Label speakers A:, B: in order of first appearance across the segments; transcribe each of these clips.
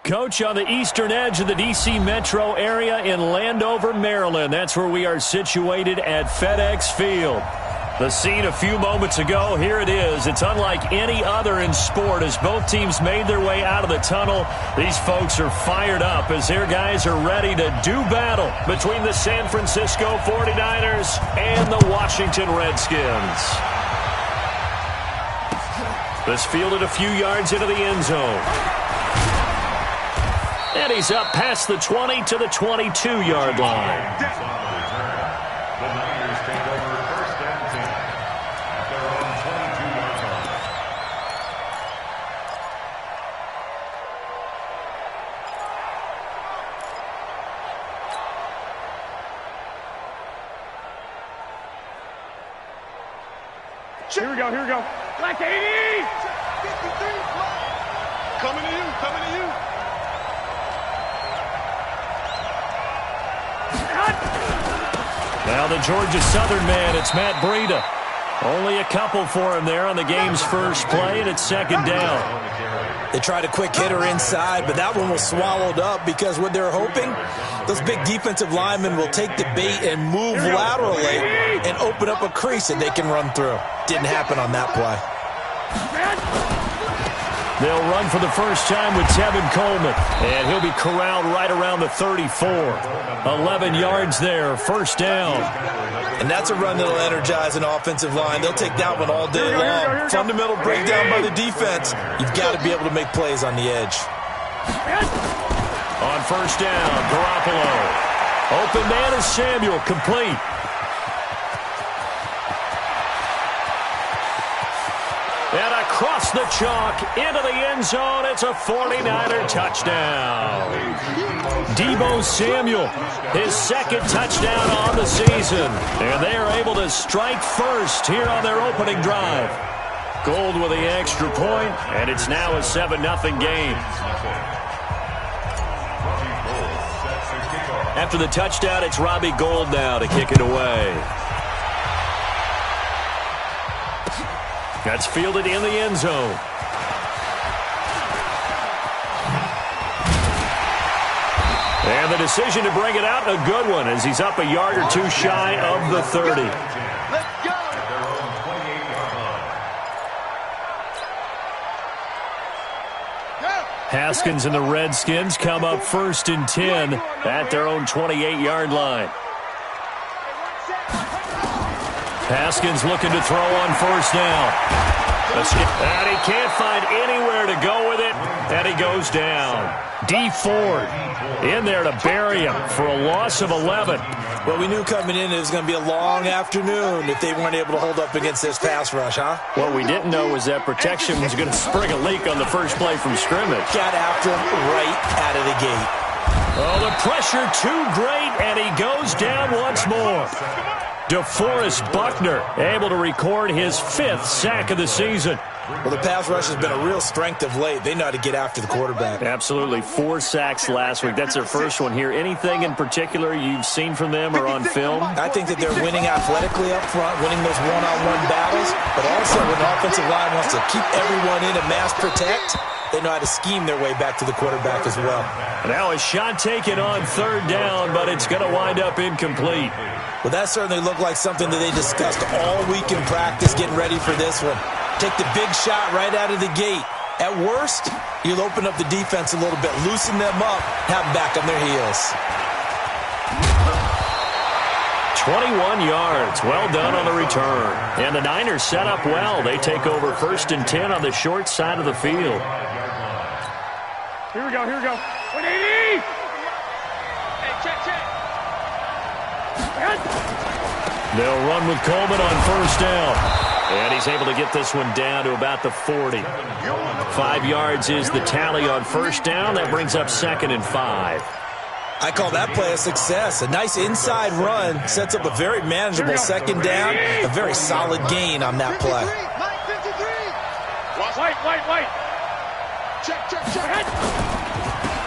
A: Coach, on the eastern edge of the D.C. metro area in Landover, Maryland. That's where we are situated at FedEx Field. The scene a few moments ago, here it is. It's unlike any other in sport as both teams made their way out of the tunnel. These folks are fired up as their guys are ready to do battle between the San Francisco 49ers and the Washington Redskins. This fielded a few yards into the end zone. And he's up past the 20 to the 22-yard line.
B: The Niners take over first and 10 at their own 22-yard line.
C: Here we go, here we go. Black 80!
D: 53, coming to you, coming to you.
A: Now the Georgia Southern man, it's Matt Breida. Only a couple for him there on the game's first play, and it's second down.
E: They tried a quick hitter inside, but that one was swallowed up because what they're hoping, those big defensive linemen will take the bait and move laterally and open up a crease that they can run through. Didn't happen on that play.
A: They'll run for the first time with Tevin Coleman, and he'll be corralled right around the 34. 11 yards there, first down.
E: And that's a run that'll energize an offensive line. They'll take that one all day long. Fundamental breakdown by the defense. You've got to be able to make plays on the edge.
A: On first down, Garoppolo. Open man is Samuel, complete. And across the chalk, into the end zone, it's a 49er touchdown. Deebo Samuel, his second touchdown on the season. And they are able to strike first here on their opening drive. Gold with the extra point, and it's now a 7-0 game. After the touchdown, it's Robbie Gould now to kick it away. That's fielded in the end zone. And the decision to bring it out, a good one, as he's up a yard or two shy of the 30.
D: Let's go.
A: Haskins and the Redskins come up first and 10 at their own 28-yard line. Haskins looking to throw on first down. And he can't find anywhere to go with it, and he goes down. D Ford in there to bury him for a loss of 11.
E: Well, we knew coming in it was going to be a long afternoon if they weren't able to hold up against this pass rush, huh?
A: What we didn't know was that protection was going to spring a leak on the first play from scrimmage.
E: Got after him right out of the gate.
A: Oh, the pressure too great, and he goes down once more. DeForest Buckner able to record his 5th sack of the season.
E: Well, the pass rush has been a real strength of late. They know how to get after the quarterback.
A: Absolutely. 4 sacks last week. That's their first one here. Anything in particular you've seen from them or on film?
E: I think that they're winning athletically up front, winning those one-on-one battles, but also when the offensive line wants to keep everyone in and mass protect, they know how to scheme their way back to the quarterback as well.
A: Now a shot taken on third down, but it's going to wind up incomplete.
E: Well, that certainly looked like something that they discussed all week in practice, getting ready for this one. Take the big shot right out of the gate. At worst, you'll open up the defense a little bit, loosen them up, have them back on their heels.
A: 21 yards. Well done on the return. And the Niners set up well. They take over first and 10 on the short side of the field.
C: Here we go, here we go. 180!
D: Hey, check.
A: They'll run with Coleman on first down. And he's able to get this one down to about the 40. 5 yards is the tally on first down. That brings up 2nd and 5.
E: I call that play a success. A nice inside run sets up a very manageable second down. A very solid gain on that play.
C: White.
D: Check.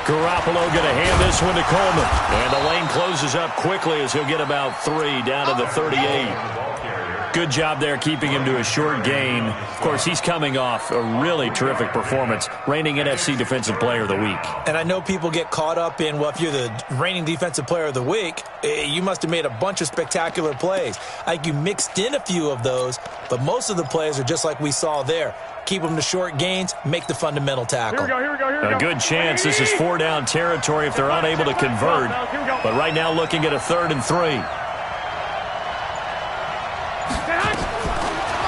A: Garoppolo going to hand this one to Coleman. And the lane closes up quickly as he'll get about 3 down to the 38. good job there keeping him to a short gain. Of course, he's coming off a really terrific performance, reigning NFC Defensive Player of the Week.
E: And I know people get caught up in, well, if you're the reigning Defensive Player of the Week, you must have made a bunch of spectacular plays. Like you mixed in a few of those, but most of the plays are just like we saw there. Keep them to short gains, make the fundamental tackle.
C: Here we go.
A: A good chance this is 4-down territory if they're unable to convert. But right now looking at a 3rd and 3.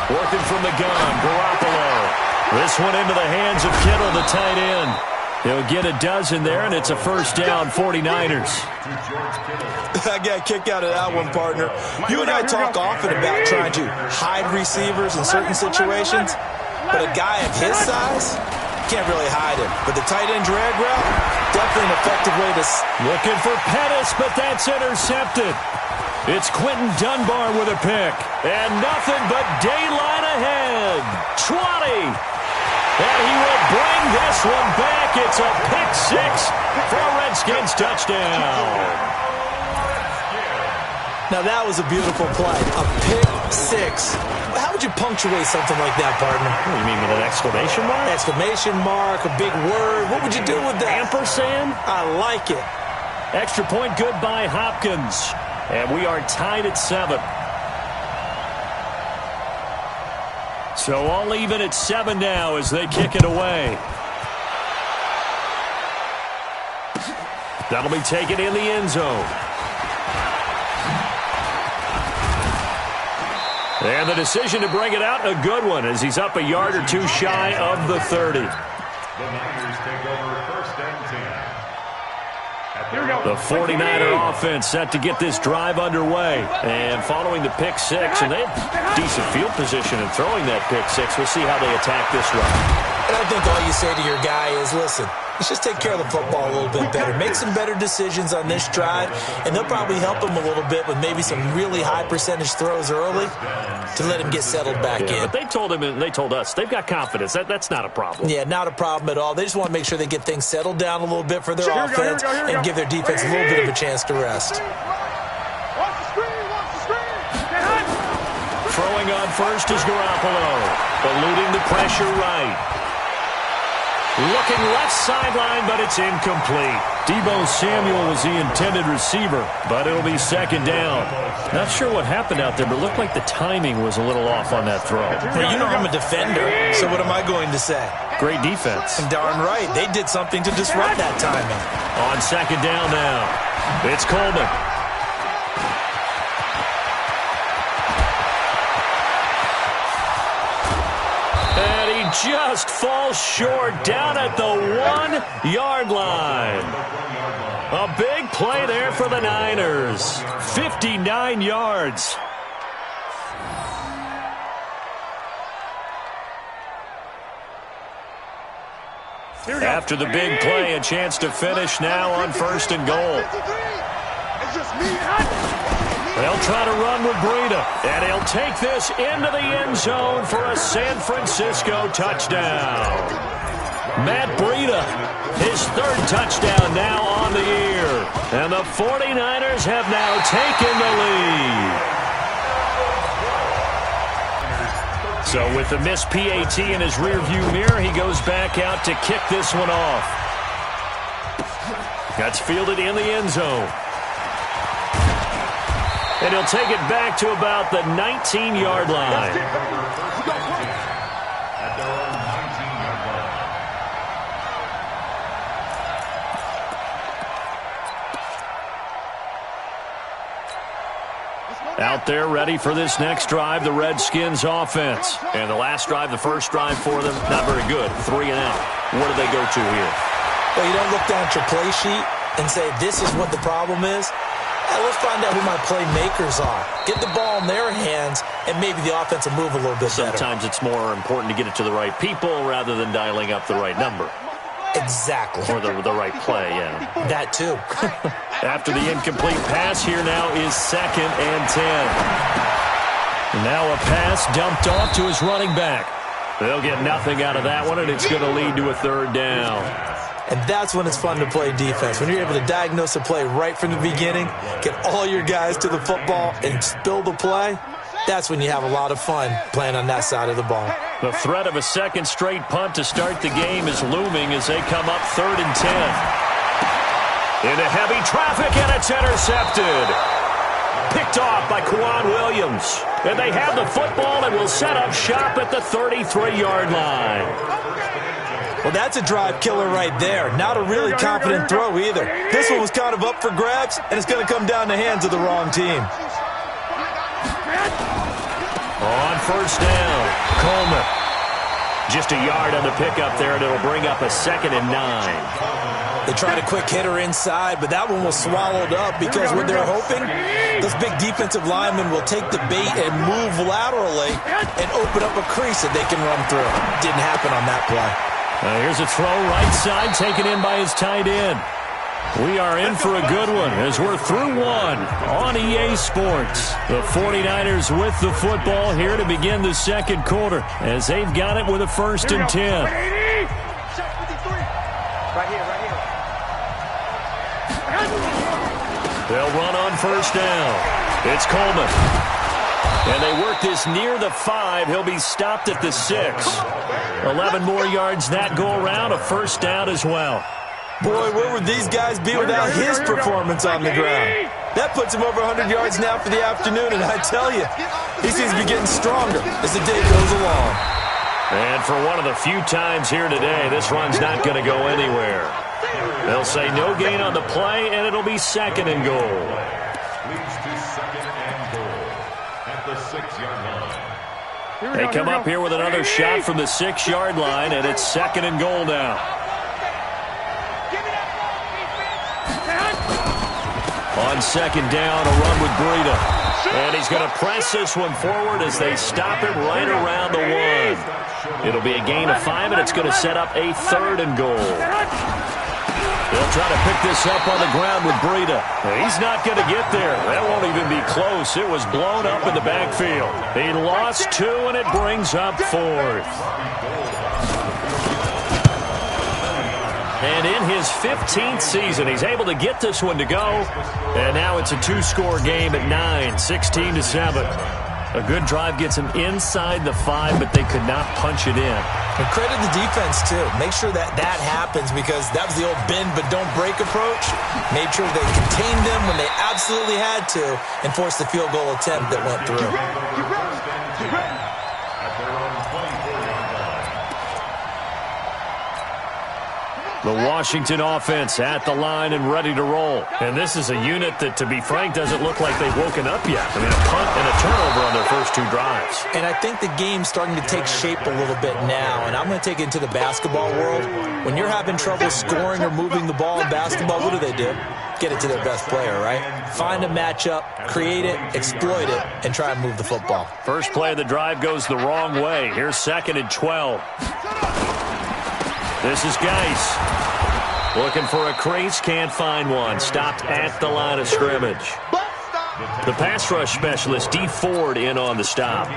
A: Working from the gun, Garoppolo. This one into the hands of Kittle, the tight end. He'll get a dozen there, and it's a 1st down, 49ers.
E: I got a kick out of that one, partner. You and I talk often about trying to hide receivers in certain situations, but a guy of his size can't really hide him. But the tight end drag route, definitely an effective way to...
A: Looking for Pettis, but that's intercepted. It's Quentin Dunbar with a pick. And nothing but daylight ahead. 20. And he will bring this one back. It's a pick 6 for a Redskins touchdown.
E: Now that was a beautiful play. A pick 6. How would you punctuate something like that, partner?
A: What do you mean, with an exclamation mark?
E: Exclamation mark, a big word. What would you do with that?
A: Ampersand?
E: I like it.
A: Extra point good by Hopkins. And we are tied at 7. So all even at 7 now as they kick it away. That'll be taken in the end zone. And the decision to bring it out, a good one, as he's up a yard or two shy of the 30.
B: The Niners take over 1st and 10.
C: Here we go.
A: The 49er offense set to get this drive underway. And following the pick 6, and they have decent field position in throwing that pick 6. We'll see how they attack this run.
E: And I think all you say to your guy is, listen, let's just take care of the football a little bit better. Make some better decisions on this drive, and they'll probably help him a little bit with maybe some really high percentage throws early to let him get settled back in.
A: But they told him, and they told us, they've got confidence. That's not a problem.
E: Yeah, not a problem at all. They just want to make sure they get things settled down a little bit for their offense and give their defense a little bit of a chance to rest.
D: Watch the screen.
A: Throwing on first is Garoppolo, eluding the pressure right. Looking left sideline, but it's incomplete. Deebo Samuel was the intended receiver, but it'll be 2nd down. Not sure what happened out there, but it looked like the timing was a little off on that throw.
E: Hey, you know I'm a defender, so what am I going to say?
A: Great defense.
E: And darn right, they did something to disrupt that timing.
A: On 2nd down now, it's Coleman. Just falls short down at the 1-yard line. A big play there for the Niners. 59 yards. After the big play, a chance to finish now on 1st and goal.
D: It's just me.
A: They'll try to run with Breida, and he'll take this into the end zone for a San Francisco touchdown. Matt Breida, his 3rd touchdown now on the year. And the 49ers have now taken the lead. So with the missed PAT in his rearview mirror, he goes back out to kick this one off. That's fielded in the end zone. And he'll take it back to about the 19-yard line. Out there ready for this next drive, the Redskins offense. And the last drive, the first drive for them, not very good. 3 and out. What do they go to here?
E: Well, you don't look down at your play sheet and say, this is what the problem is. Let's find out who my playmakers are. Get the ball in their hands, and maybe the offense will move a little bit better.
A: Sometimes it's more important to get it to the right people rather than dialing up the right number.
E: Exactly.
A: Or the right play, yeah.
E: That too.
A: After the incomplete pass, here now is 2nd and 10. Now a pass dumped off to his running back. They'll get nothing out of that one, and it's going to lead to a 3rd down.
E: And that's when it's fun to play defense. When you're able to diagnose a play right from the beginning, get all your guys to the football, and spill the play, That's when you have a lot of fun playing on that side of the ball.
A: The threat of a second straight punt to start the game is looming as they come up 3rd and 10. Into heavy traffic, and it's intercepted. Picked off by Quan Williams. And they have the football and will set up shop at the 33-yard line.
E: Well, that's a drive killer right there. Not a really confident throw either. This one was kind of up for grabs, and it's going to come down the hands of the wrong team.
A: On 1st down, Coleman. Just a yard on the pickup there, and it'll bring up a 2nd and 9.
E: They tried a quick hitter inside, but that one was swallowed up because what they're hoping, those big defensive linemen will take the bait and move laterally and open up a crease that they can run through. Didn't happen on that play.
A: Here's a throw right side, taken in by his tight end. We are in for a good one as we're through one on EA Sports. The 49ers with the football here to begin the second quarter as they've got it with a 1st and 10.
D: Right here.
A: They'll run on 1st down. It's Coleman. And they work this near the 5. He'll be stopped at the 6. 11 more yards that go around, a 1st down as well.
E: Boy, where would these guys be without his performance on the ground? That puts him over 100 yards now for the afternoon, and I tell you, he seems to be getting stronger as the day goes along.
A: And for one of the few times here today, this run's not going to go anywhere. They'll say no gain on the play, and it'll be 2nd and goal.
B: Leads to 2nd and goal at the 6-yard line.
A: They come up here with another shot from the 6-yard line, and it's 2nd and goal now. On 2nd down, a run with Breida. And he's going to press this one forward as they stop it right around the 1. It'll be a gain of 5, and it's going to set up a 3rd and goal. They'll try to pick this up on the ground with Breida. He's not going to get there. That won't even be close. It was blown up in the backfield. He lost 2, and it brings up 4th. And in his 15th season, he's able to get this one to go. And now it's a 2-score game at 9, 16-7. A good drive gets him inside the 5, but they could not punch it in.
E: And credit the defense, too. Make sure that happens because that was the old bend but don't break approach. Made sure they contained them when they absolutely had to and forced the field goal attempt that went through.
A: The Washington offense at the line and ready to roll. And this is a unit that, to be frank, doesn't look like they've woken up yet. I mean, a punt and a turnover on their first 2 drives.
E: And I think the game's starting to take shape a little bit now. And I'm going to take it into the basketball world. When you're having trouble scoring or moving the ball in basketball, what do? Get it to their best player, right? Find a matchup, create it, exploit it, and try and move the football.
A: First play of the drive goes the wrong way. Here's 2nd and 12. This is Geis. Looking for a crease, can't find one. Stopped at the line of scrimmage. The pass rush specialist, D. Ford, in on the stop.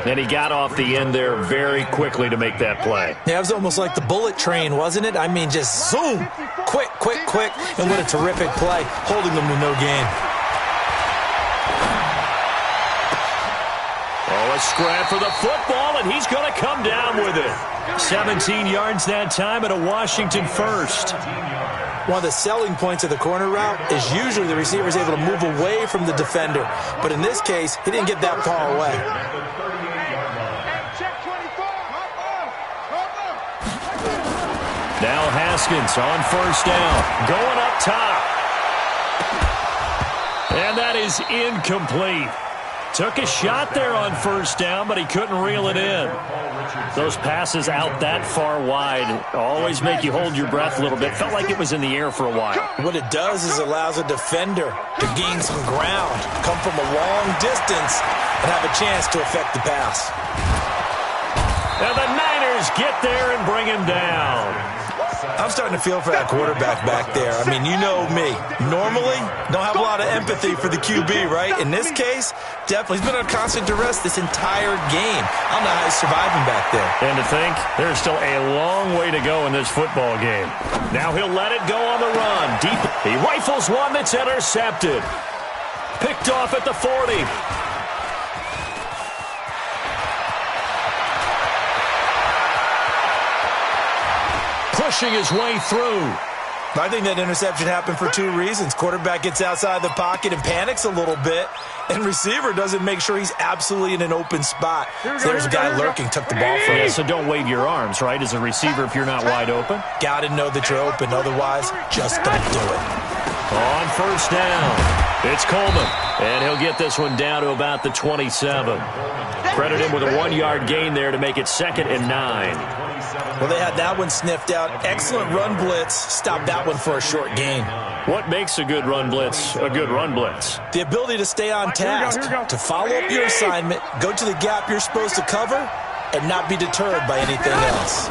A: And he got off the end there very quickly to make that play.
E: Yeah, it was almost like the bullet train, wasn't it? I mean, just zoom. Quick. And what a terrific play, holding them to no gain.
A: Oh, a scrap for the football, and he's going to come down with it. 17 yards that time and a Washington 1st.
E: One of the selling points of the corner route is usually the receiver is able to move away from the defender. But in this case, he didn't get that far away.
A: Now Haskins on 1st down, going up top. And that is incomplete. Took a shot there on 1st down, but he couldn't reel it in. Those passes out that far wide always make you hold your breath a little bit. Felt like it was in the air for a while.
E: What it does is allows a defender to gain some ground, come from a long distance, and have a chance to affect the pass.
A: And the Niners get there and bring him down.
E: I'm starting to feel for that quarterback back there. I mean, you know me. Normally, don't have a lot of empathy for the QB, right? In this case, definitely. He's been on constant duress this entire game. I don't know how he's surviving back there.
A: And to think, there's still a long way to go in this football game. Now he'll let it go on the run. Deep. He rifles one that's intercepted. Picked off at the 40. pushing his way through.
E: I think that interception happened for two reasons. Quarterback gets outside the pocket and panics a little bit, and receiver doesn't make sure he's absolutely in an open spot. So there's a guy lurking, took the ball from him.
A: Yeah, so don't wave your arms, right, as a receiver if you're not wide open.
E: Got to know that you're open. Otherwise, just don't do it.
A: On first down, it's Coleman, and he'll get this one down to about the 27. Credit him with a 1-yard gain there to make it 2nd and 9.
E: Well, they had that one sniffed out. Excellent run blitz. Stopped that one for a short gain.
A: What makes a good run blitz a good run blitz?
E: The ability to stay on task, to follow up your assignment, go to the gap you're supposed to cover, and not be deterred by anything else.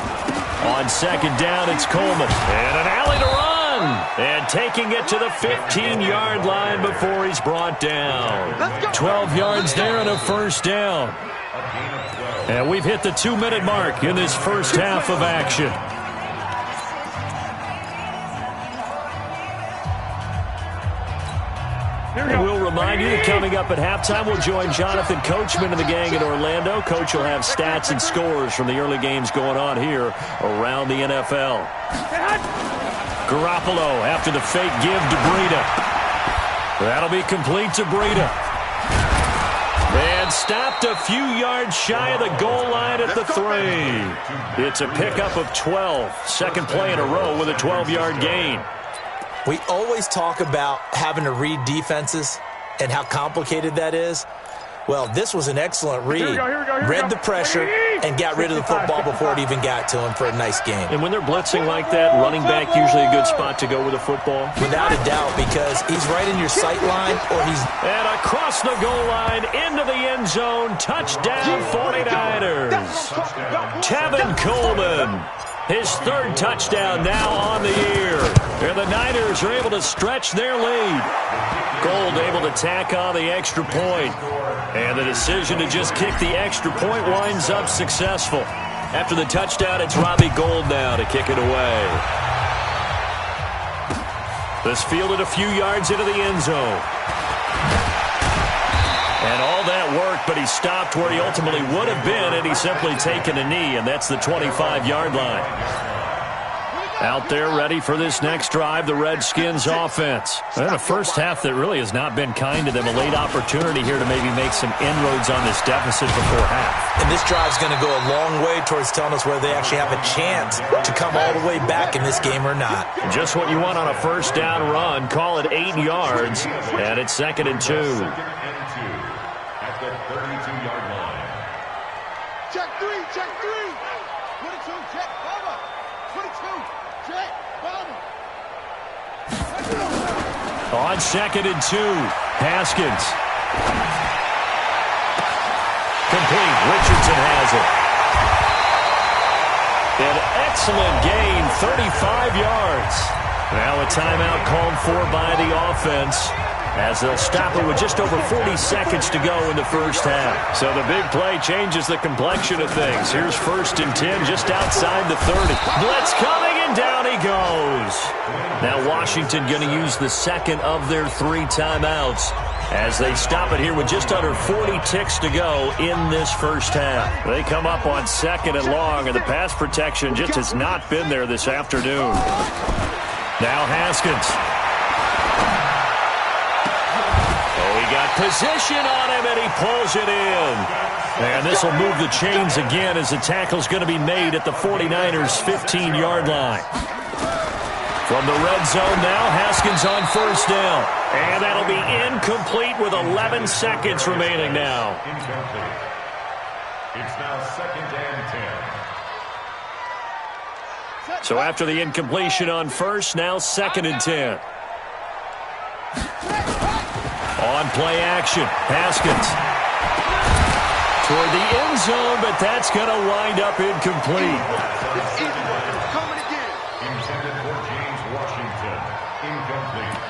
A: On 2nd down, it's Coleman. And an alley to run. And taking it to the 15-yard line before he's brought down. 12 yards there and a first down. And we've hit the 2-minute mark in this first half of action. And we'll remind you that coming up at halftime, we'll join Jonathan Coachman and the gang in Orlando. Coach will have stats and scores from the early games going on here around the NFL. Garoppolo after the fake give to Breida. That'll be complete to Breida. And stopped a few yards shy of the goal line at the 3. It's a pickup of 12. Second play in a row with a 12-yard gain.
E: We always talk about having to read defenses and how complicated that is. Well, this was an excellent read. Read the pressure and got rid of the football before it even got to him for a nice game.
A: And when they're blitzing like that, running back usually a good spot to go with the football?
E: Without a doubt, because he's right in your sight line or he's...
A: And across the goal line, into the end zone, touchdown 49ers. Tevin Coleman, his 3rd touchdown now on the year. And the Niners are able to stretch their lead. Gold able to tack on the extra point. And the decision to just kick the extra point winds up successful. After the touchdown, it's Robbie Gould now to kick it away. This fielded a few yards into the end zone. And all that work, but he stopped where he ultimately would have been had he simply taken a knee, and that's the 25-yard line. Out there ready for this next drive, the Redskins offense. And a first half that really has not been kind to them. A late opportunity here to maybe make some inroads on this deficit before half.
E: And this drive's going to go a long way towards telling us whether they actually have a chance to come all the way back in this game or not.
A: Just what you want on a first down run. Call it 8 yards, and it's 2nd and 2.
B: At the 32-yard line.
D: Check 3, check 3. 22, check, cover. 22. Check, bomber.
A: On 2nd and 2, Haskins. Complete. Richardson has it. An excellent gain, 35 yards. Now a timeout called for by the offense, as they'll stop it with just over 40 seconds to go in the first half. So the big play changes the complexion of things. Here's 1st and 10 just outside the 30. Blitz coming, and down he goes. Now Washington going to use the 2nd of their 3 timeouts as they stop it here with just under 40 ticks to go in this first half. They come up on 2nd and long, and the pass protection just has not been there this afternoon. Now Haskins. Got position on him, and he pulls it in. And this will move the chains again as the tackle's going to be made at the 49ers' 15-yard line. From the red zone now, Haskins on first down. And that'll be incomplete with 11 seconds remaining now.
B: Incomplete. It's now 2nd and 10.
A: So after the incompletion on first, now 2nd and 10. On play action, Haskins toward the end zone, but that's going to wind up incomplete.
D: Coming again.
B: Intended for James Washington. Incomplete.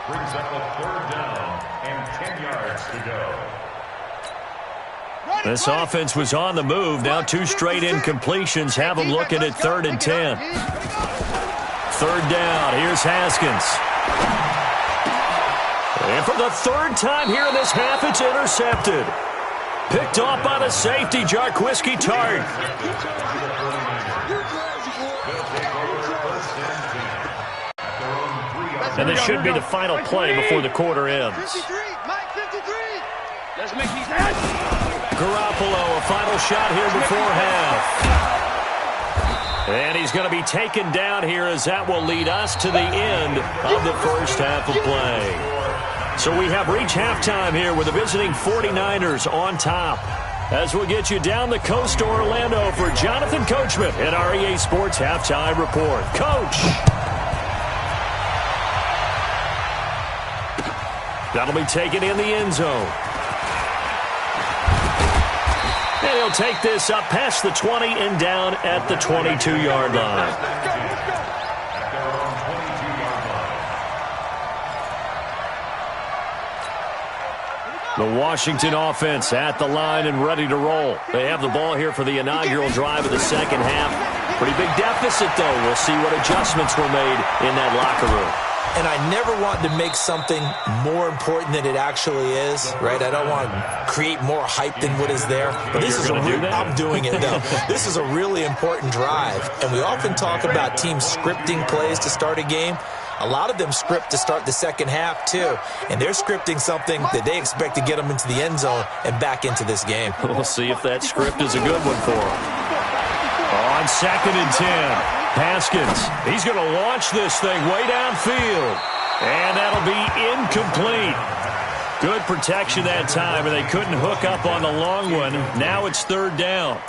B: Brings up a 3rd down and 10 yards to go.
A: This offense was on the move. Now 2 straight incompletions have them looking at 3rd and 10. 3rd down, here's Haskins. And for the 3rd time here in this half, it's intercepted. Picked off by the safety, Jarquiski Tart. And this should be the final play before the quarter ends.
D: 53, Mike 53. Let's make these
A: Garoppolo, a final shot here before half. And he's going to be taken down here as that will lead us to the end of the first half of play. So we have reached halftime here with the visiting 49ers on top. As we'll get you down the coast to Orlando for Jonathan Coachman at our EA Sports Halftime Report. Coach! That'll be taken in the end zone. And he'll take this up past the 20 and down at the 22-yard line. The Washington offense at the line and ready to roll. They have the ball here for the inaugural drive of the second half. Pretty big deficit, though. We'll see what adjustments were made in that locker room.
E: And I never want to make something more important than it actually is, right? I don't want to create more hype than what is there. But this is I'm doing it, though. This is a really important drive. And we often talk about teams scripting plays to start a game. A lot of them script to start the second half, too. And they're scripting something that they expect to get them into the end zone and back into this game.
A: We'll see if that script is a good one for them. On 2nd and 10. Haskins, he's going to launch this thing way downfield. And that'll be incomplete. Good protection that time, and they couldn't hook up on the long one. Now it's 3rd down.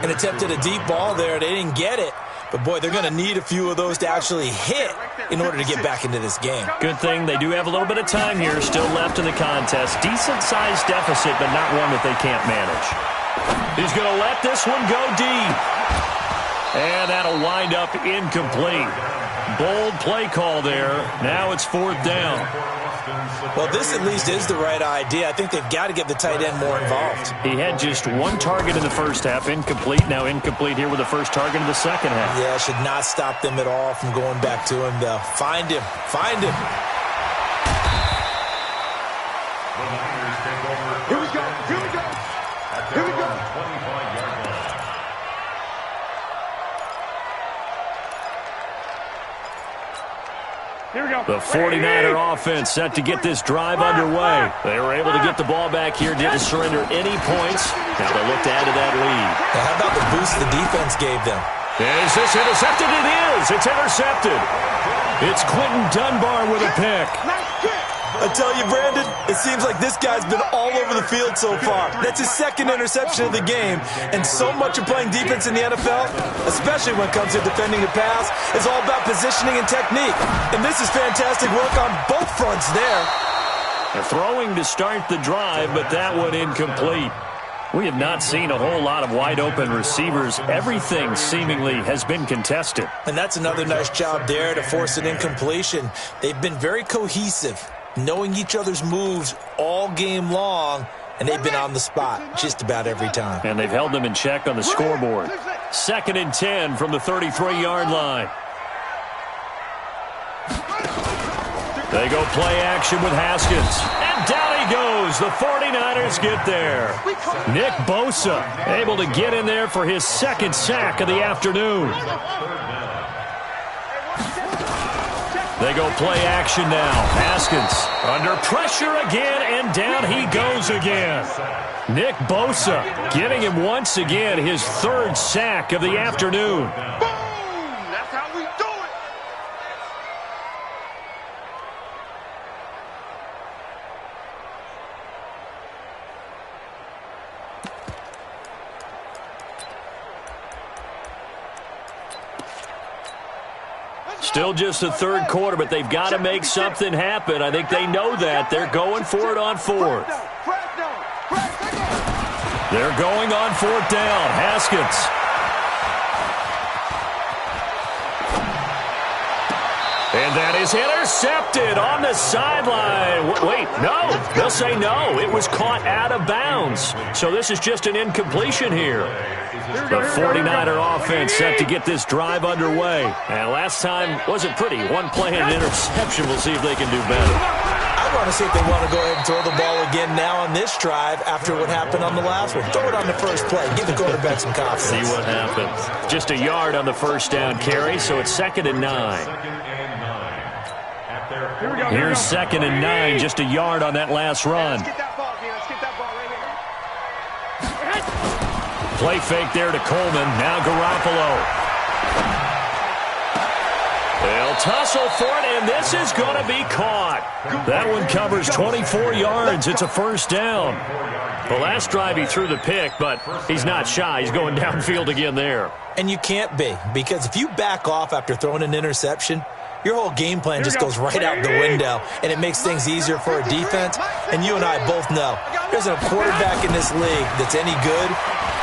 E: And attempted a deep ball there. They didn't get it. But, boy, they're going to need a few of those to actually hit in order to get back into this game.
A: Good thing they do have a little bit of time here still left in the contest. Decent-sized deficit, but not one that they can't manage. He's going to let this one go deep. And that'll wind up incomplete. Bold play call there. Now it's 4th down.
E: Well, this at least is the right idea. I think they've got to get the tight end more involved.
A: He had just one target in the first half, incomplete. Now incomplete here with the first target in the second half.
E: Yeah, should not stop them at all from going back to him, though. Find him. Find him.
D: Here we go. Here we go. Here we go.
B: 25-yard line.
C: Here we go.
A: The 49er offense set to get this drive underway. They were able to get the ball back here, didn't surrender any points. Now they look to add to that lead.
E: Now, how about the boost the defense gave them?
A: Is this intercepted? It is. It's intercepted. It's Quentin Dunbar with a pick.
E: I tell you, Brandon, it seems like this guy's been all over the field so far. That's his 2nd interception of the game. And so much of playing defense in the NFL, especially when it comes to defending the pass, is all about positioning and technique. And this is fantastic work on both fronts there.
A: They're throwing to start the drive, but that one incomplete. We have not seen a whole lot of wide-open receivers. Everything seemingly has been contested.
E: And that's another nice job there to force an incompletion. They've been very cohesive, knowing each other's moves all game long, and they've been on the spot just about every time.
A: And they've held them in check on the scoreboard. 2nd and 10 from the 33-yard line. They go play action with Haskins. And down he goes. The 49ers get there. Nick Bosa able to get in there for his 2nd sack of the afternoon. They go play action now. Haskins under pressure again, and down he goes again. Nick Bosa getting him once again his 3rd sack of the afternoon.
D: That's how we do it.
A: Still just the 3rd quarter, but they've got to make something happen. I think they know that. They're going for it on 4th. They're going on 4th down. Haskins. And that is intercepted on the sideline. Wait, no. They'll say no. It was caught out of bounds. So this is just an incompletion here. The 49er offense set to get this drive underway. And last time wasn't pretty. One play and an interception. We'll see if they can do better.
E: I want to see if they want to go ahead and throw the ball again now on this drive after what happened on the last one. Throw it on the first play. Give the quarterback some confidence.
A: See what happens. Just a yard on the 1st down carry, so it's 2nd and 9. Here's 2nd and 9, just a yard on that last run.
D: Let's get that ball, man. Let's get that ball right here.
A: Play fake there to Coleman. Now Garoppolo. They'll tussle for it, and this is going to be caught. That one covers 24 yards. It's a first down. The last drive he threw the pick, but he's not shy. He's going downfield again there.
E: And you can't be, because if you back off after throwing an interception, your whole game plan just goes right out the window, and it makes things easier for a defense. And you and I both know there's a quarterback in this league that's any good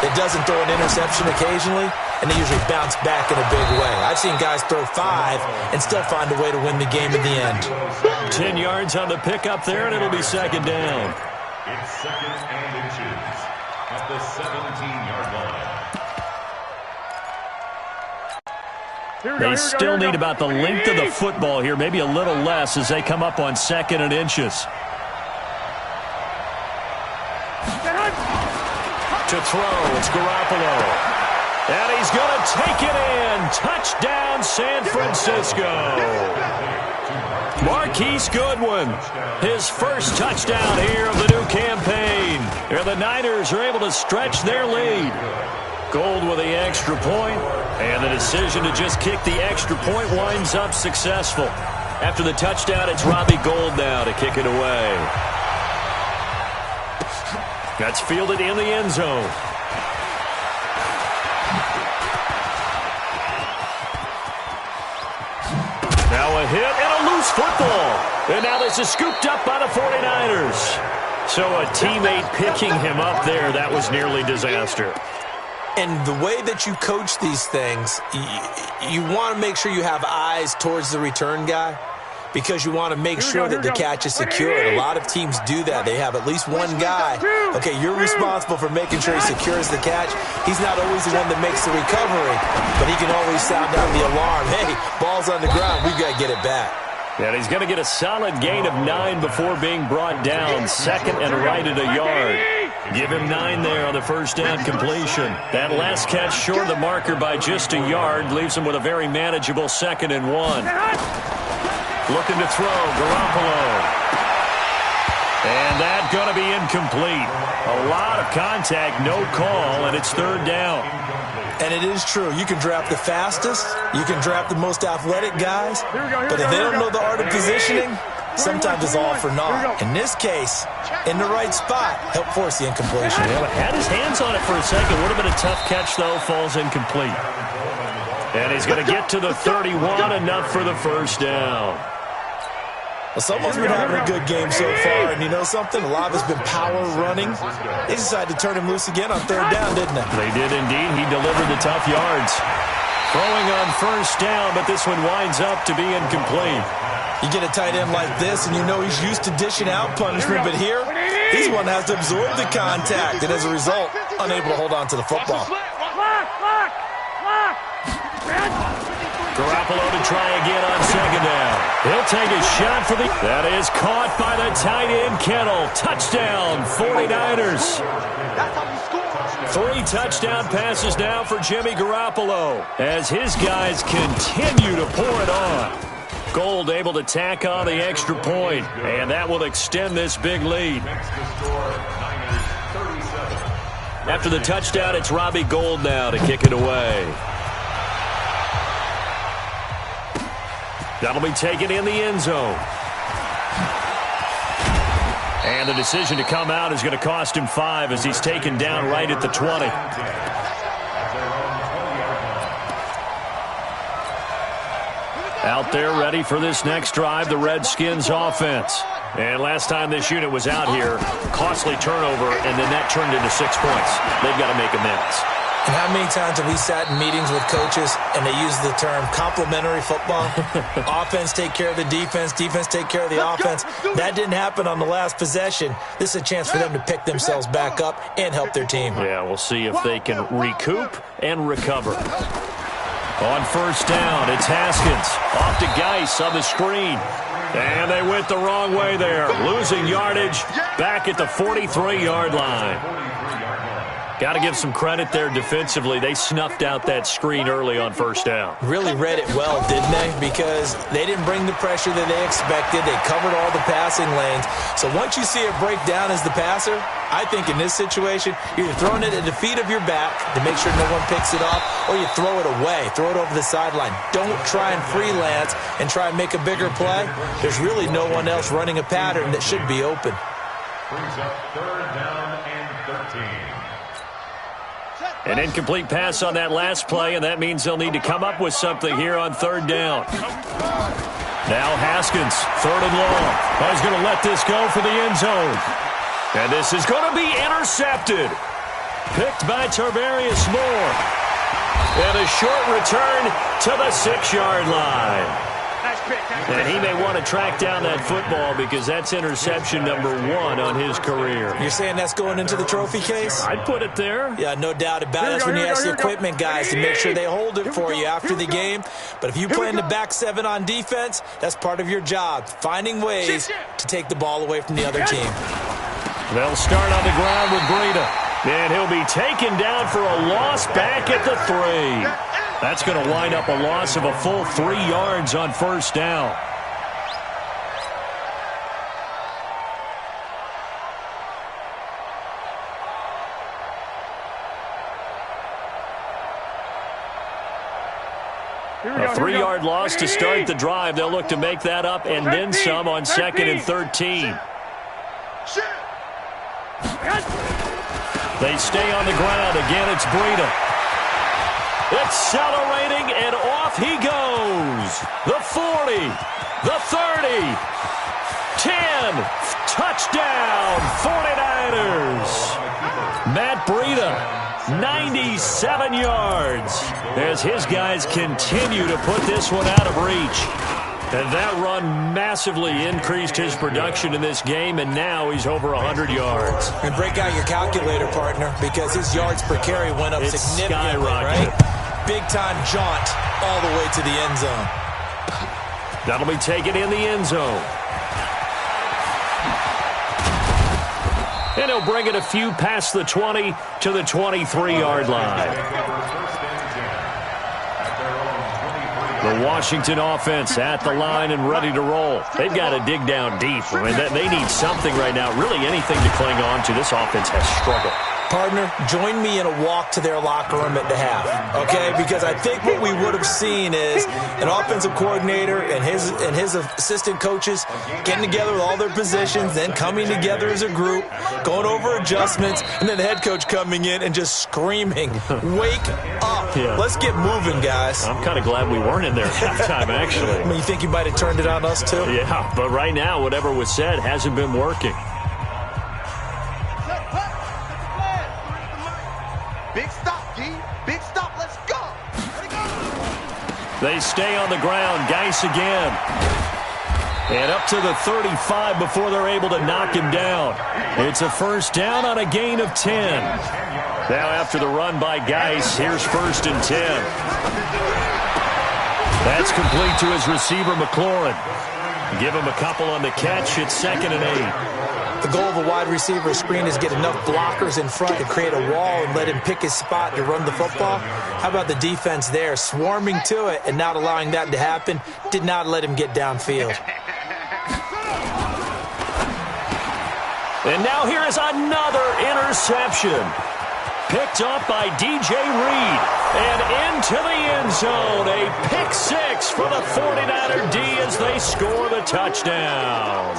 E: that doesn't throw an interception occasionally, and they usually bounce back in a big way. I've seen guys throw 5 and still find a way to win the game at the end.
A: 10 yards on the pickup there, and it'll be 2nd down.
B: It's 2nd and inches at the 17-yard line.
A: They still need about the length of the football here, maybe a little less as they come up on 2nd and inches. To throw, it's Garoppolo. And he's going to take it in. Touchdown, San Francisco. Marquise Goodwin, his first touchdown here of the new campaign. And the Niners are able to stretch their lead. Gold with the extra point, and the decision to just kick the extra point winds up successful. After the touchdown, it's Robbie Gould now to kick it away. That's fielded in the end zone. Now a hit and a loose football. And now this is scooped up by the 49ers. So a teammate picking him up there, that was nearly disaster.
E: And the way that you coach these things, you want to make sure you have eyes towards the return guy, because you want to make sure that the catch is secured. A lot of teams do that. They have at least one guy. Okay, you're responsible for making sure he secures the catch. He's not always the one that makes the recovery, but he can always sound out the alarm. Hey, ball's on the ground. We've got to get it back.
A: And he's going to get a solid gain of 9 before being brought down. 2nd and right at a yard. Give him 9 there on the first down completion. That last catch short of the marker by just a yard leaves him with a very manageable 2nd and 1. Looking to throw, Garoppolo. And that's going to be incomplete. A lot of contact, no call, and it's 3rd down.
E: And it is true. You can draft the fastest. You can draft the most athletic guys. But if they don't know the art of positioning, sometimes it's all for naught. In this case, in the right spot, helped force the incompletion.
A: Yeah, but had his hands on it for a second. Would have been a tough catch, though. Falls incomplete. And he's going to get to the 31, enough for the first down.
E: Well, someone's been having a good game so far, and you know something? A lot of it's been power running. They decided to turn him loose again on 3rd down, didn't they?
A: They did indeed. He delivered the tough yards. Throwing on first down, but this one winds up to be incomplete.
E: You get a tight end like this, and you know he's used to dishing out punishment, but here, he's one that has to absorb the contact, and as a result, unable to hold on to the football.
A: Garoppolo to try again on 2nd down. He'll take a shot for the... That is caught by the tight end, Kittle. Touchdown, 49ers. 3 touchdown passes now for Jimmy Garoppolo as his guys continue to pour it on. Gould able to tack on the extra point, and that will extend this big lead. After the touchdown, it's Robbie Gould now to kick it away. That'll be taken in the end zone. And the decision to come out is going to cost him 5 as he's taken down right at the 20. Out there ready for this next drive, the Redskins offense. And last time this unit was out here, costly turnover, and then that turned into 6 points. They've got to make amends.
E: And how many times have we sat in meetings with coaches and they use the term complementary football? Offense take care of the defense, defense take care of the offense. That didn't happen on the last possession. This is a chance for them to pick themselves back up and help their team.
A: Yeah, we'll see if they can recoup and recover. On first down, it's Haskins. Off to Geis on the screen. And they went the wrong way there. Losing yardage back at the 43-yard line. Got to give some credit there defensively. They snuffed out that screen early on first down.
E: Really read it well, didn't they? Because they didn't bring the pressure that they expected. They covered all the passing lanes. So once you see it break down as the passer, I think in this situation, you're throwing it at the feet of your back to make sure no one picks it off, or you throw it away, throw it over the sideline. Don't try and freelance and try and make a bigger play. There's really no one else running a pattern that should be open.
B: Brings up 3rd down and 13.
A: An incomplete pass on that last play, and that means they'll need to come up with something here on 3rd down. Now Haskins, 3rd and long. He's going to let this go for the end zone. And this is going to be intercepted. Picked by Tarvarius Moore. And a short return to the 6-yard line. And he may want to track down that football because that's interception number 1 on his career.
E: You're saying that's going into the trophy case?
A: I'd put it there.
E: Yeah, no doubt about it. That's when you ask the equipment guys to make sure they hold it for you after the game. But if you play in the back 7 on defense, that's part of your job, finding ways to take the ball away from the other team.
A: They'll start on the ground with Breida. And he'll be taken down for a loss back at the 3. That's going to wind up a loss of a full 3 yards on first down. A 3-yard loss to start the drive. They'll look to make that up and then some on 2nd and 13. They stay on the ground. Again, it's Breida. Accelerating, and off he goes. The 40, the 30, 10, touchdown, 49ers. Matt Breida, 97 yards, as his guys continue to put this one out of reach. And that run massively increased his production in this game, and now he's over 100 yards.
E: And break out your calculator, partner, because his yards per carry went up significantly, right? Big-time jaunt all the way to the end zone.
A: That'll be taken in the end zone. And he'll bring it a few past the 20 to the 23-yard line. The Washington offense at the line and ready to roll. They've got to dig down deep. I mean, they need something right now, really anything to cling on to. This offense has struggled.
E: Partner, join me in a walk to their locker room at the half, okay? Because I think what we would have seen is an offensive coordinator and his assistant coaches getting together with all their positions, then coming together as a group, going over adjustments, and then the head coach coming in and just screaming, wake up. Yeah. Let's get moving, guys.
A: I'm kind of glad we weren't in there at halftime, actually.
E: I mean, you think you might have turned it on us, too?
A: Yeah, but right now, whatever was said hasn't been working.
D: Big stop, G. Big stop. Let's go.
A: They stay on the ground. Geis again. And up to the 35 before they're able to knock him down. It's a first down on a gain of 10. Now after the run by Geis, here's 1st and 10. That's complete to his receiver, McLaurin. Give him a couple on the catch. It's 2nd and 8.
E: The goal of a wide receiver screen is get enough blockers in front to create a wall and let him pick his spot to run the football. How about the defense there, swarming to it and not allowing that to happen? Did not let him get downfield.
A: And now here is another interception. Picked up by DJ Reed. And into the end zone. A pick 6 for the 49er D as they score the touchdown.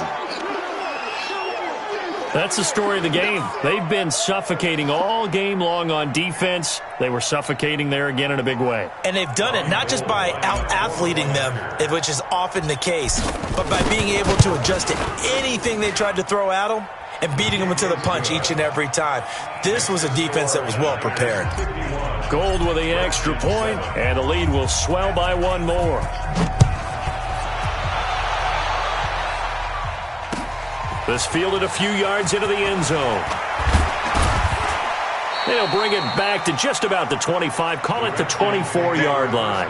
A: That's the story of the game. They've been suffocating all game long on defense. They were suffocating there again in a big way.
E: And they've done it not just by out-athleting them, which is often the case, but by being able to adjust to anything they tried to throw at them and beating them into the punch each and every time. This was a defense that was well prepared.
A: Gold with the extra point, and the lead will swell by 1 more. This fielded a few yards into the end zone. They'll bring it back to just about the 25. Call it the 24-yard line.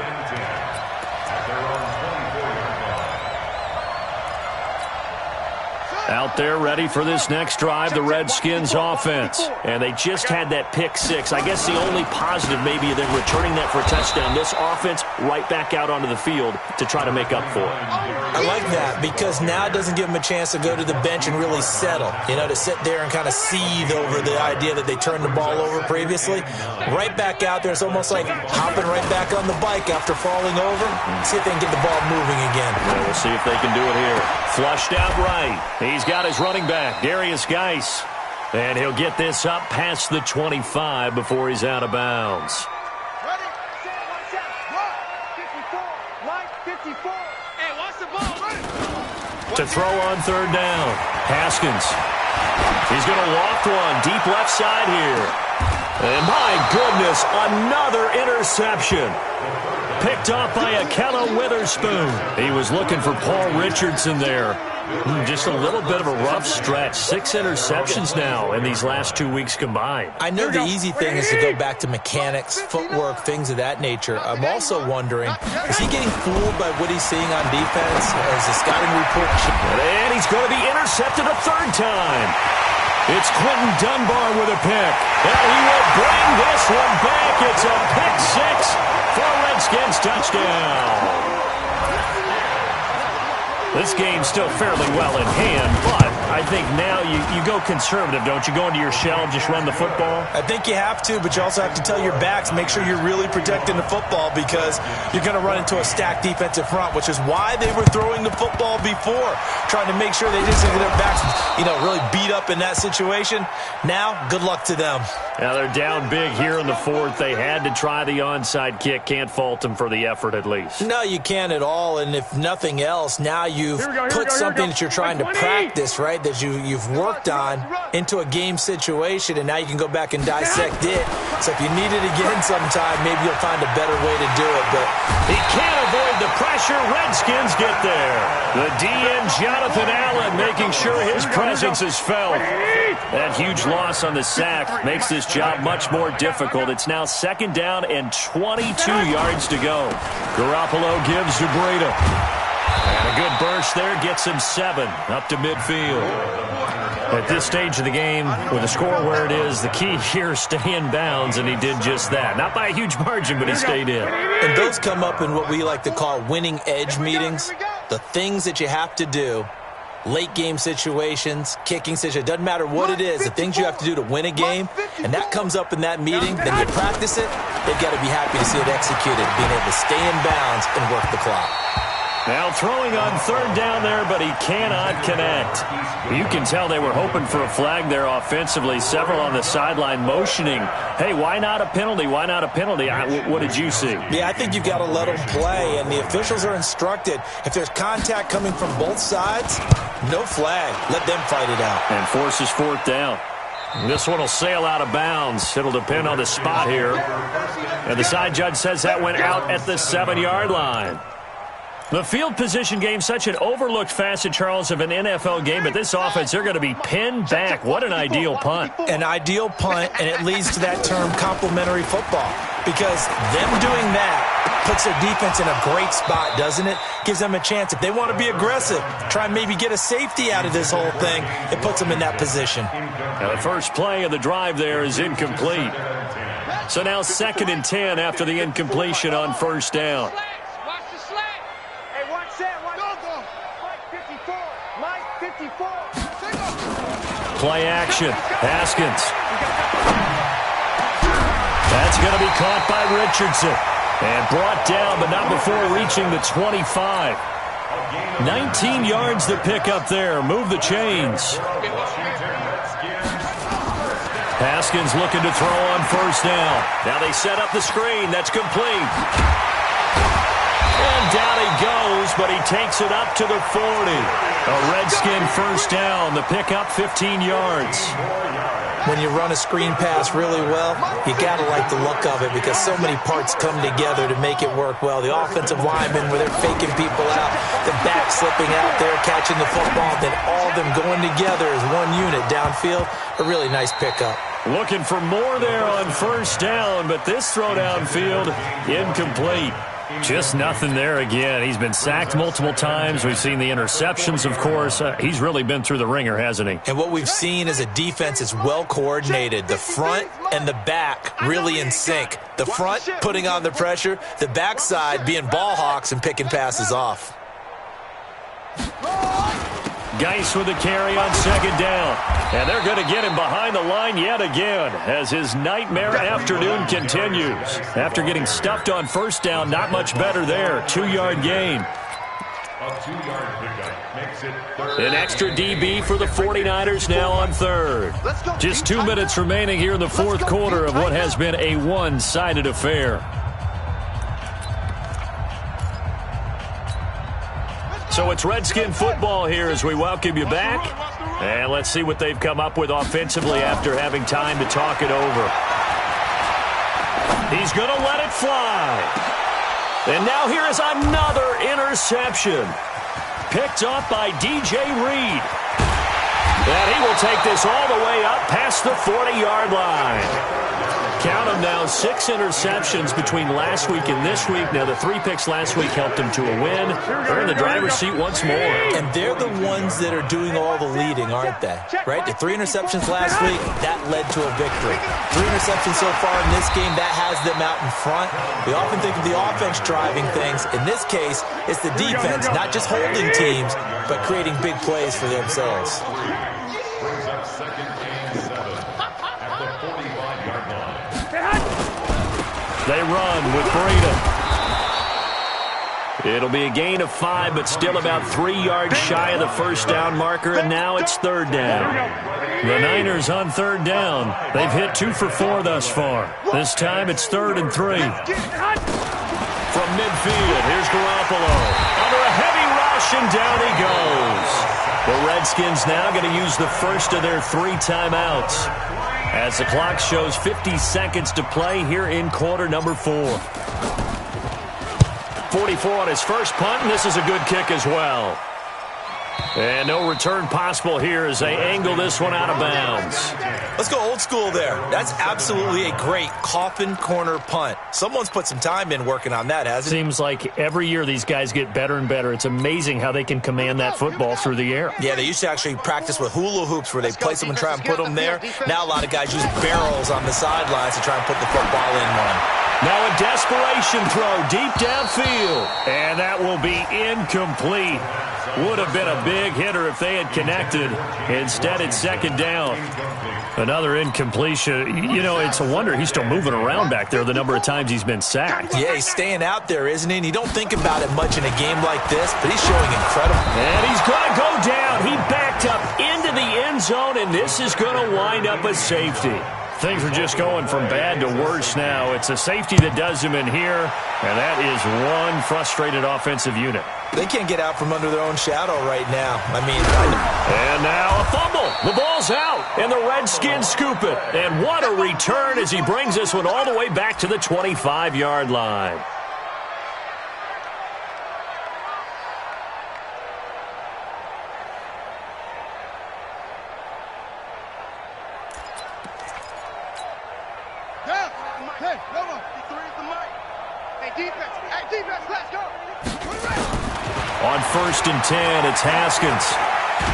A: Out there ready for this next drive, the Redskins offense. And they just had that pick six. I guess the only positive maybe of them returning that for a touchdown. This offense right back out onto the field to try to make up for it.
E: I like that because now it doesn't give them a chance to go to the bench and really settle. You know, to sit there and kind of seethe over the idea that they turned the ball over previously. Right back out there. It's almost like hopping right back on the bike after falling over. See if they can get the ball moving again.
A: Yeah, we'll see if they can do it here. Flushed out right. He's got his running back, Darius Geis. And he'll get this up past the 25 before he's out of bounds.
D: Ready, set, one set, run. 54, line 54. Hey, watch the ball, run.
A: To throw on third down, Haskins. He's going to loft one deep left side here. And my goodness, another interception. Picked off by Akella Witherspoon. He was looking for Paul Richardson there. Just a little bit of a rough stretch. 6 interceptions now in these last 2 weeks combined.
E: I know the easy thing is to go back to mechanics, footwork, things of that nature. I'm also wondering, is he getting fooled by what he's seeing on defense as the scouting report?
A: And he's going to be intercepted a third time. It's Quentin Dunbar with a pick. And he will bring this one back. It's a pick six for a Redskins touchdown. This game's still fairly well in hand, but I think now you go conservative, don't you? Go into your shell, just run the football?
E: I think you have to, but you also have to tell your backs, make sure you're really protecting the football because you're going to run into a stacked defensive front, which is why they were throwing the football before, trying to make sure they didn't get their backs, really beat up in that situation. Now, good luck to them.
A: Now they're down big here in the fourth. They had to try the onside kick. Can't fault them for the effort at least.
E: No, you can't at all, and if nothing else, now you've put something that you're trying to practice, right, that you've worked on into a game situation, and now you can go back and dissect it. So if you need it again sometime, maybe you'll find a better way to do it. But
A: he can't avoid the pressure. Redskins get there. The DN, Jonathan Allen, making sure his presence is felt. That huge loss on the sack makes this job much more difficult. It's now second down and 22 yards to go. Garoppolo gives to Breida. And a good burst there gets him 7 up to midfield. At this stage of the game, with the score where it is, the key here is stay in bounds, and he did just that. Not by a huge margin, but he stayed in.
E: And those come up in what we like to call winning edge meetings. The things that you have to do, late game situations, kicking situations, doesn't matter what it is, the things you have to do to win a game, and that comes up in that meeting, then you practice it, they've got to be happy to see it executed, being able to stay in bounds and work the clock.
A: Now throwing on third down there, but he cannot connect. You can tell they were hoping for a flag there offensively. Several on the sideline motioning, hey, why not a penalty? Why not a penalty? What did you see?
E: Yeah, I think you've got to let them play, and the officials are instructed. If there's contact coming from both sides, no flag. Let them fight it out.
A: And forces fourth down. This one will sail out of bounds. It'll depend on the spot here. And the side judge says that went out at the 7-yard line. The field position game, such an overlooked facet, Charles, of an NFL game, but this offense, they're going to be pinned back. What an ideal punt.
E: An ideal punt, and it leads to that term complementary football, because them doing that puts their defense in a great spot, doesn't it? Gives them a chance. If they want to be aggressive, try and maybe get a safety out of this whole thing, it puts them in that position.
A: Now the first play of the drive there is incomplete. So now 2nd and 10 after the incompletion on first down. Play action. Haskins. That's going to be caught by Richardson. And brought down, but not before reaching the 25. 19 yards to pick up there. Move the chains. Haskins looking to throw on first down. Now they set up the screen. That's complete. And down he goes, but he takes it up to the 40. A Redskin first down. The pickup 15 yards.
E: When you run a screen pass really well, you got to like the look of it because so many parts come together to make it work well. The offensive linemen, where they're faking people out, the back slipping out there, catching the football, then all of them going together as one unit downfield. A really nice pickup.
A: Looking for more there on first down, but this throw downfield incomplete. Just nothing there again. He's been sacked multiple times. We've seen the interceptions, of course. He's really been through the ringer, hasn't he?
E: And what we've seen is a defense that's well coordinated. The front and the back really in sync. The front putting on the pressure, the backside being ball hawks and picking passes off.
A: Geis with the carry on second down. And they're going to get him behind the line yet again as his nightmare afternoon continues. After getting stuffed on first down, not much better there. 2-yard gain.
B: A 2-yard pickup makes it third.
A: An extra DB for the 49ers now on third. Just 2 minutes remaining here in the fourth quarter of what has been a one-sided affair. So it's Redskin football here as we welcome you back. And let's see what they've come up with offensively after having time to talk it over. He's going to let it fly. And now here is another interception. Picked up by DJ Reed. And he will take this all the way up past the 40-yard line. Count them now, 6 interceptions between last week and this week. Now, the 3 picks last week helped them to a win. They're in the driver's seat once more.
E: And they're the ones that are doing all the leading, aren't they? Right? The 3 interceptions last week, that led to a victory. 3 interceptions so far in this game, that has them out in front. We often think of the offense driving things. In this case, it's the defense, not just holding teams, but creating big plays for themselves.
B: Brings up second and 7 at the 45-yard line.
A: They run with Breida. It'll be a gain of 5, but still about 3 yards shy of the first down marker, and now it's third down. The Niners on third down. They've hit 2 for 4 thus far. This time it's 3rd and 3. From midfield, here's Garoppolo. Under a heavy rush, and down he goes. The Redskins now going to use the first of their 3 timeouts, as the clock shows 50 seconds to play here in quarter number 4. 44 on his first punt, and this is a good kick as well. And no return possible here as they angle this one out of bounds.
E: Let's go old school there. That's absolutely a great coffin corner punt. Someone's put some time in working on that, hasn't it?
A: Seems like every year these guys get better and better. It's amazing how they can command that football through the air.
E: Yeah, they used to actually practice with hula hoops where they place them and try and put them there. Now a lot of guys use barrels on the sidelines to try and put the football in one.
A: Now a desperation throw deep downfield. And that will be incomplete. Would have been a big hitter if they had connected. Instead, it's second down. Another incompletion. You know, it's a wonder he's still moving around back there the number of times he's been sacked.
E: Yeah, he's staying out there, isn't he? And you don't think about it much in a game like this, but he's showing incredible.
A: And he's going to go down. He backed up into the end zone, and this is going to wind up a safety. Things are just going from bad to worse now. It's a safety that does him in here, and that is one frustrated offensive unit.
E: They can't get out from under their own shadow right now.
A: And now a fumble. The ball's out, and the Redskins scoop it. And what a return as he brings this one all the way back to the 25-yard line.
D: Hey, come on. He's the mic. Hey, defense, let's go.
A: On 1st and 10, it's Haskins.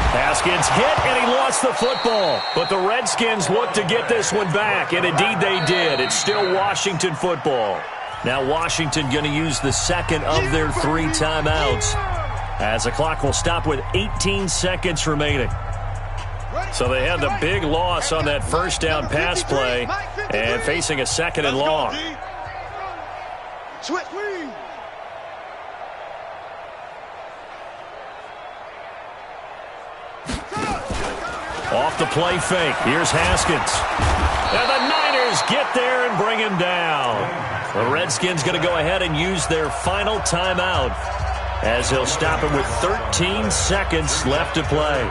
A: Haskins hit, and he lost the football. But the Redskins look to get this one back, and indeed they did. It's still Washington football. Now Washington going to use the second of their 3 timeouts, as the clock will stop with 18 seconds remaining. So they had the big loss on that first down pass play and facing a 2nd and long.
D: Switch.
A: Off the play fake. Here's Haskins. And the Niners get there and bring him down. The Redskins going to go ahead and use their final timeout, as they'll stop him with 13 seconds left to play.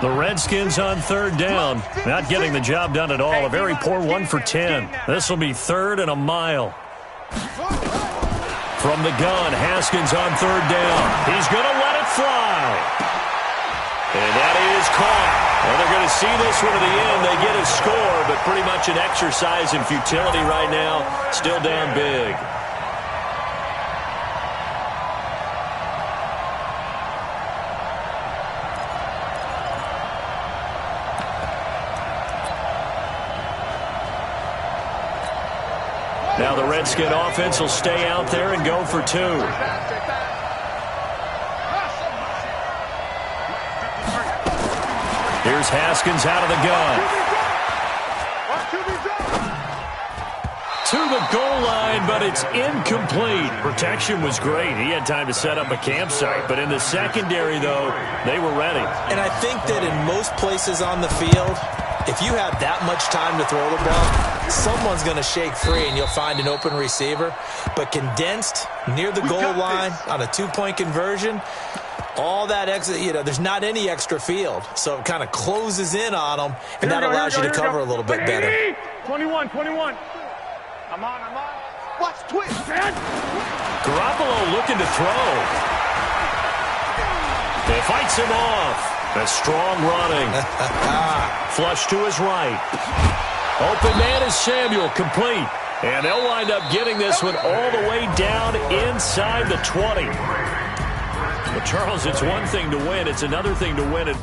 A: The Redskins on 3rd down, not getting the job done at all. A very poor 1 for 10. This will be 3rd and a mile. From the gun, Haskins on 3rd down. He's going to let it fly. And that is caught. And they're going to see this one to the end. They get a score, but pretty much an exercise in futility right now. Still down big. Now the Redskin offense will stay out there and go for two. Here's Haskins out of the gun. To the goal line, but it's incomplete. Protection was great. He had time to set up a campsite. But in the secondary, though, they were ready.
E: And I think that in most places on the field, if you have that much time to throw the ball, someone's going to shake free and you'll find an open receiver. But condensed near the goal line on a two-point conversion, all that extra, there's not any extra field. So it kind of closes in on them, and that allows you to cover a little bit better.
C: 21. I'm on.
D: Watch twist.
A: Garoppolo looking to throw. It fights him off. A strong running. Flush to his right. Open man is Samuel, complete. And they'll wind up getting this one all the way down inside the 20. But Charles, it's one thing to win. It's another thing to win it